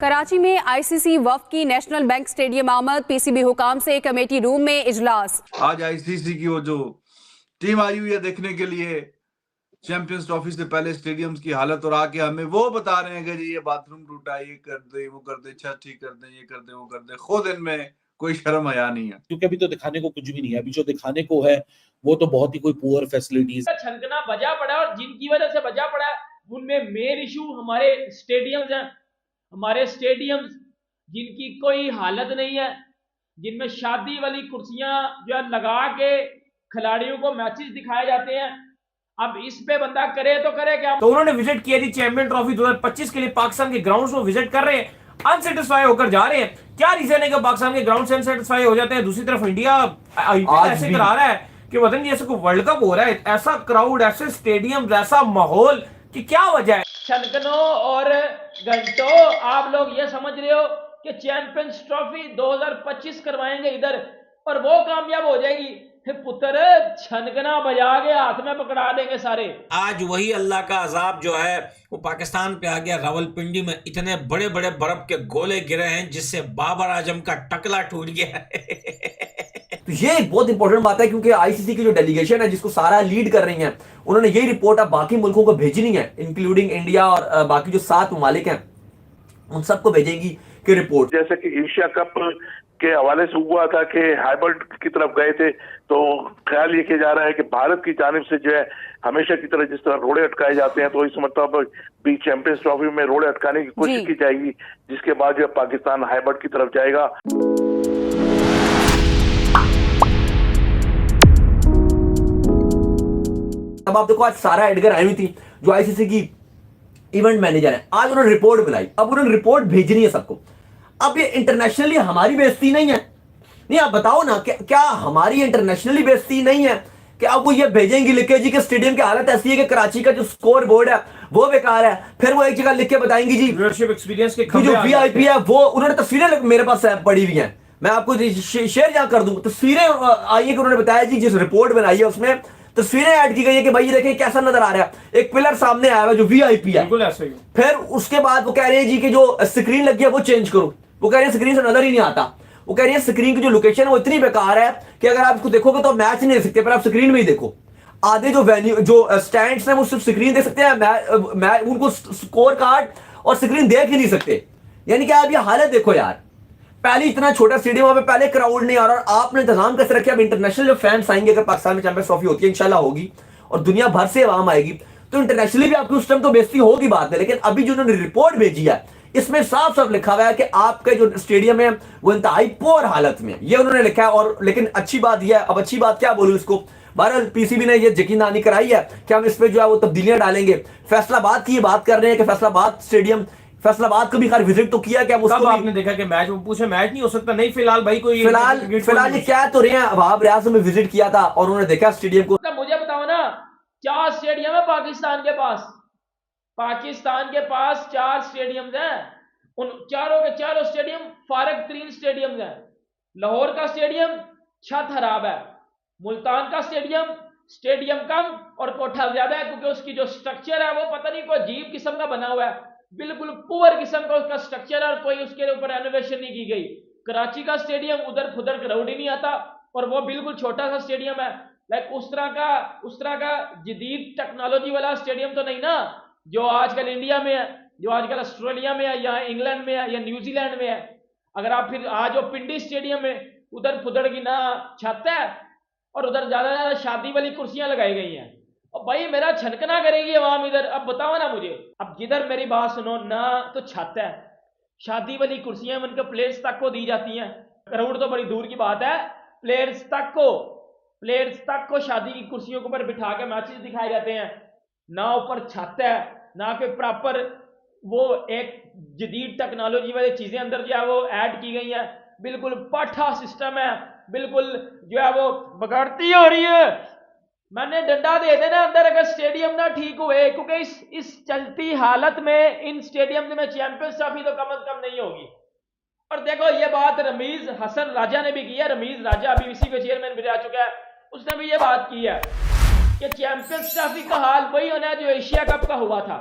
कराची में आईसीसी वफ्द की national bank stadium आमद, पीसीबी हुकाम से कमेटी रूम में इजलास। आज आईसीसी की वो जो टीम आई हुई है देखने के लिए चैंपियंस ट्रॉफी से पहले स्टेडियम्स की हालत, और आके हमें वो बता रहे हैं कि जी ये बाथरूम टूटा, ये कर दे, वो कर दे, छत ठीक कर दे, ये कर दे, वो कर दे। खुद इनमें कोई शर्म हया नहीं है, क्योंकि अभी तो दिखाने को कुछ भी नहीं है। अभी जो दिखाने को है वो तो बहुत ही कोई पुअर फैसिलिटीज। छनकना बजा पड़ा और जिनकी वजह से बजा पड़ा है उनमें मेन इशू हमारे स्टेडियम्स हैं। हमारे स्टेडियम्स जिनकी कोई हालत नहीं है, जिनमें शादी वाली कुर्सियां जो है लगा के खिलाड़ियों को मैचेस दिखाए जाते हैं। अब इस पे बंदा करे तो करे क्या। तो उन्होंने विजिट किया थी चैंपियन ट्रॉफी 2025 के लिए पाकिस्तान के ग्राउंड्स में विजिट कर रहे हैं, अनसेटिस्फाई होकर जा रहे हैं। क्या रीजन है कि पाकिस्तान के ग्राउंड से अनसेटिस्फाई हो जाते हैं? दूसरी तरफ इंडिया ऐसे करा रहा है कि पता नहीं जैसे कोई वर्ल्ड कप हो रहा है, ऐसा क्राउड, ऐसे स्टेडियम, ऐसा माहौल कि क्या वजह है। छनकनों और घंटों आप लोग ये समझ रहे हो कि चैंपियंस ट्रॉफी 2025 करवाएंगे इधर और वो कामयाब हो जाएगी, फिर पुत्र छनकना बजा के हाथ में पकड़ा देंगे सारे। आज वही अल्लाह का अजाब जो है वो पाकिस्तान पे आ गया। रावलपिंडी में इतने बड़े बड़े बर्फ के गोले गिरे हैं जिससे बाबर आजम का टकला टूट गया तो ये एक बहुत इंपॉर्टेंट बात है, क्योंकि आईसीसी की जो डेलीगेशन है जिसको सारा लीड कर रही है, उन्होंने यही रिपोर्ट अब बाकी मुल्कों को भेजनी है, इंक्लूडिंग इंडिया और बाकी जो 7 ममालिक हैं उन सबको भेजेंगी कि रिपोर्ट। जैसे कि एशिया कप के हवाले से हुआ था कि हाइबर्ड की तरफ गए थे, तो ख्याल ये किया जा रहा है कि भारत की जानिब से जो है हमेशा की तरह जिस तरह रोड़े अटकाए जाते हैं, तो इस मतलब भी चैंपियंस ट्रॉफी में रोड़े अटकाने की कोशिश की जाएगी, जिसके बाद जो पाकिस्तान हाइबर्ड की तरफ जाएगा। अब आप देखो, आज सारा एडगर आई हुई थी जो आईसीसी की इवेंट मैनेजर है, आज उन्होंने रिपोर्ट बुलाई, अब उन्होंने रिपोर्ट भेजनी है सबको। अब ये इंटरनेशनली हमारी बेइज्जती नहीं है, नहीं आप बताओ ना कि क्या हमारी इंटरनेशनली बेइज्जती नहीं है कि अब वो ये भेजेंगी लिख के जी कि स्टेडियम की हालत ऐसी है कि कराची का जो स्कोर बोर्ड है वो बेकार है, फिर वो एक जगह लिख के बताएंगी जी व्यूअरशिप एक्सपीरियंस के जो वीआईपी है वो, उन्होंने तस्वीरें मेरे पास पड़ी हुई हैं, मैं आपको शेयर यहाँ कर दूं, तस्वीरें आई है कि उन्होंने बताया जी जिस रिपोर्ट बनाई है उसमें तस्वीरें ऐड की गई है कि भाई ये देखें कैसा नजर आ रहा है, एक पिलर सामने आया हुआ जो वीआईपी है, बिल्कुल ऐसे ही। फिर उसके बाद वो कह रहे हैं जी कि जो स्क्रीन लगी है वो चेंज करो, वो कह रहे हैं स्क्रीन से नजर ही नहीं आता, वो कह रही है स्क्रीन की जो लोकेशन है वो इतनी बेकार है कि अगर आप इसको देखोगे तो मैच नहीं देख सकते, पर आप स्क्रीन में ही देखो। आधे जो वेन्यू जो स्टैंड्स हैं वो सिर्फ स्क्रीन देख सकते हैं, उनको स्कोर कार्ड और स्क्रीन देख ही नहीं सकते। यानी कि आप ये हालत देखो यार, पहले इतना छोटा स्टेडियम, वहां पे पहले क्राउड नहीं आ रहा, और आपने इंतजाम कैसे रखे। अब इंटरनेशनल जो फैंस आएंगे, अगर पाकिस्तान में चैंपियंस ट्रॉफी होती है, इंशाल्लाह होगी, और दुनिया भर से आवाम आएगी, तो इंटरनेशनली भी आपकी उस टाइम तो बेइज्जती होगी बात है। लेकिन अभी जो उन्होंने रिपोर्ट भेजी है इसमें साफ साफ लिखा हुआ है कि आपका जो स्टेडियम है वो इंतहाई पोर हालत में, ये उन्होंने लिखा है। और लेकिन अच्छी बात यह है, अब अच्छी बात क्या बोलूं इसको, बहरहाल पीसीबी ने ये यकीनदहानी कराई है कि हम इस पे जो है वो तब्दीलियां डालेंगे। फैसलाबाद की बात कर रहे हैं कि फैसलाबाद स्टेडियम, फैसलाबाद को भी खैर विजिट तो किया, क्या कब आपने देखा कि मैच, वो पूछे मैच नहीं हो सकता? नहीं, फिलहाल भाई कोई फिलहाल ये क्या तो रहे हैं, अवाब रियाज में विजिट किया था और उन्होंने देखा स्टेडियम को। मुझे बताओ ना, 4 स्टेडियम है पाकिस्तान के पास, 4 स्टेडियम्स हैं, उन चारों के चारों स्टेडियम फारग तरीन स्टेडियम्स हैं। लाहौर का स्टेडियम छत खराब है, मुल्तान का स्टेडियम कम और कोठा ज्यादा है, क्योंकि उसकी जो स्ट्रक्चर है वो पता नहीं कोई अजीब किस्म का बना हुआ है, बिल्कुल पुअर किस्म का उसका स्ट्रक्चर है और कोई उसके ऊपर रेनोवेशन नहीं की गई। कराची का स्टेडियम उधर फुदर क्राउड ही नहीं आता और वो बिल्कुल छोटा सा स्टेडियम है। लाइक उस तरह का जदीद टेक्नोलॉजी वाला स्टेडियम तो नहीं ना जो आजकल इंडिया में है, जो आजकल ऑस्ट्रेलिया में है या इंग्लैंड में है या न्यूजीलैंड में है। अगर आप फिर आज जो पिंडी स्टेडियम में उधर फुदड़ की ना छत है और उधर ज्यादा शादी वाली कुर्सियां लगाई गई हैं, और भाई मेरा छनकना करेगी आवाम इधर। अब बताओ ना मुझे, अब जिधर मेरी बात सुनो ना, तो छत है, शादी वाली कुर्सियां उनके प्लेयर्स तक को दी जाती हैं, क्राउड तो बड़ी दूर की बात है, प्लेयर्स तक को शादी की कुर्सियों के ऊपर बिठा के मैचेस दिखाए जाते हैं। ना ऊपर छत है, ना कोई प्रॉपर वो एक जदीद टेक्नोलॉजी वाली चीजें अंदर जो है वो ऐड की गई हैं, बिल्कुल पाठा सिस्टम है, बिल्कुल जो है वो बगाड़ती हो रही है। मैंने डंडा दे देना अंदर अगर स्टेडियम ना ठीक हुए, क्योंकि इस चलती हालत में इन स्टेडियम में चैंपियंस ट्रॉफी तो कम से कम नहीं होगी। और देखो ये बात रमीज हसन राजा ने भी की है, रमीज राजा बीबीसी के चेयरमैन भी रह चुका है, उसने भी ये बात की है कि चैंपियंस ट्रॉफी का हाल वही होना है जो एशिया कप का हुआ था।